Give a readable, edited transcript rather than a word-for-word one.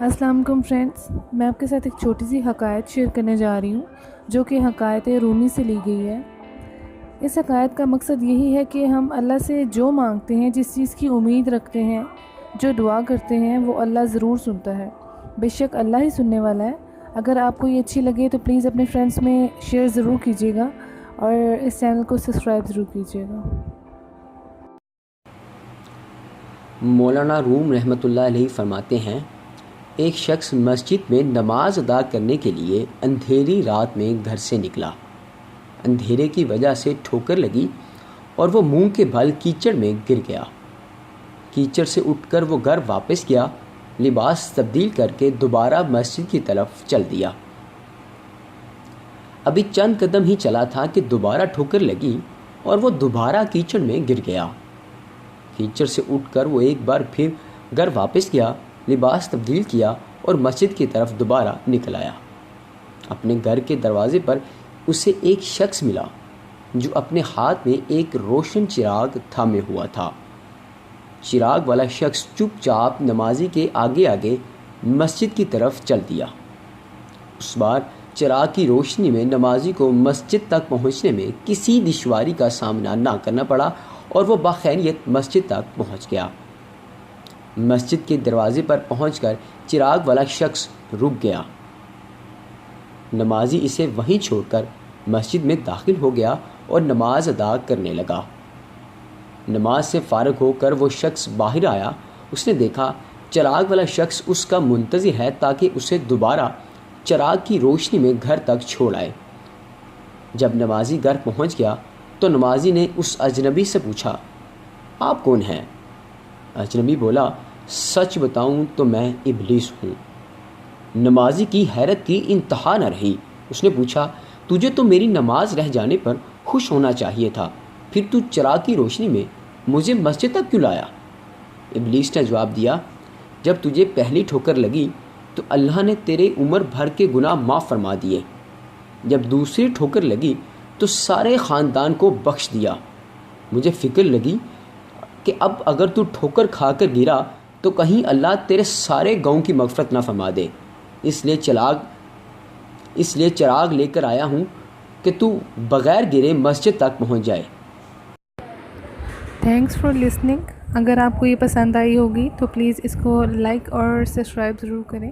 السلام علیکم فرینڈس، میں آپ کے ساتھ ایک چھوٹی سی حکایت شیئر کرنے جا رہی ہوں جو کہ حکایت رومی سے لی گئی ہے۔ اس حکایت کا مقصد یہی ہے کہ ہم اللہ سے جو مانگتے ہیں، جس چیز کی امید رکھتے ہیں، جو دعا کرتے ہیں، وہ اللہ ضرور سنتا ہے۔ بے شک اللہ ہی سننے والا ہے۔ اگر آپ کو یہ اچھی لگے تو پلیز اپنے فرینڈس میں شیئر ضرور کیجیے گا اور اس چینل کو سبسکرائب ضرور کیجیے گا۔ مولانا روم رحمۃ اللہ علیہ فرماتے ہیں، ایک شخص مسجد میں نماز ادا کرنے کے لیے اندھیری رات میں گھر سے نکلا۔ اندھیرے کی وجہ سے ٹھوکر لگی اور وہ منہ کے بل کیچڑ میں گر گیا۔ کیچڑ سے اٹھ کر وہ گھر واپس گیا، لباس تبدیل کر کے دوبارہ مسجد کی طرف چل دیا۔ ابھی چند قدم ہی چلا تھا کہ دوبارہ ٹھوکر لگی اور وہ دوبارہ کیچڑ میں گر گیا۔ کیچڑ سے اٹھ کر وہ ایک بار پھر گھر واپس گیا، لباس تبدیل کیا اور مسجد کی طرف دوبارہ نکل آیا۔ اپنے گھر کے دروازے پر اسے ایک شخص ملا جو اپنے ہاتھ میں ایک روشن چراغ تھامے ہوا تھا۔ چراغ والا شخص چپ چاپ نمازی کے آگے آگے مسجد کی طرف چل دیا۔ اس بار چراغ کی روشنی میں نمازی کو مسجد تک پہنچنے میں کسی دشواری کا سامنا نہ کرنا پڑا اور وہ بخیریت مسجد تک پہنچ گیا۔ مسجد کے دروازے پر پہنچ کر چراغ والا شخص رک گیا۔ نمازی اسے وہیں چھوڑ کر مسجد میں داخل ہو گیا اور نماز ادا کرنے لگا۔ نماز سے فارغ ہو کر وہ شخص باہر آیا۔ اس نے دیکھا چراغ والا شخص اس کا منتظر ہے تاکہ اسے دوبارہ چراغ کی روشنی میں گھر تک چھوڑ آئے۔ جب نمازی گھر پہنچ گیا تو نمازی نے اس اجنبی سے پوچھا، آپ کون ہیں؟ اجنبی بولا، سچ بتاؤں تو میں ابلیس ہوں۔ نمازی کی حیرت کی انتہا نہ رہی۔ اس نے پوچھا، تجھے تو میری نماز رہ جانے پر خوش ہونا چاہیے تھا، پھر تو چراغ کی روشنی میں مجھے مسجد تک کیوں لایا؟ ابلیس نے جواب دیا، جب تجھے پہلی ٹھوکر لگی تو اللہ نے تیرے عمر بھر کے گناہ معاف فرما دیے۔ جب دوسری ٹھوکر لگی تو سارے خاندان کو بخش دیا۔ مجھے فکر لگی کہ اب اگر تو ٹھوکر کھا کر گرا تو کہیں اللہ تیرے سارے گاؤں کی مغفرت نہ فرما دے، اس لیے چراغ لے کر آیا ہوں کہ تو بغیر گرے مسجد تک پہنچ جائے۔ Thanks for listening. اگر آپ کو یہ پسند آئی ہوگی تو پلیز اس کو لائک اور سبسکرائب ضرور کریں۔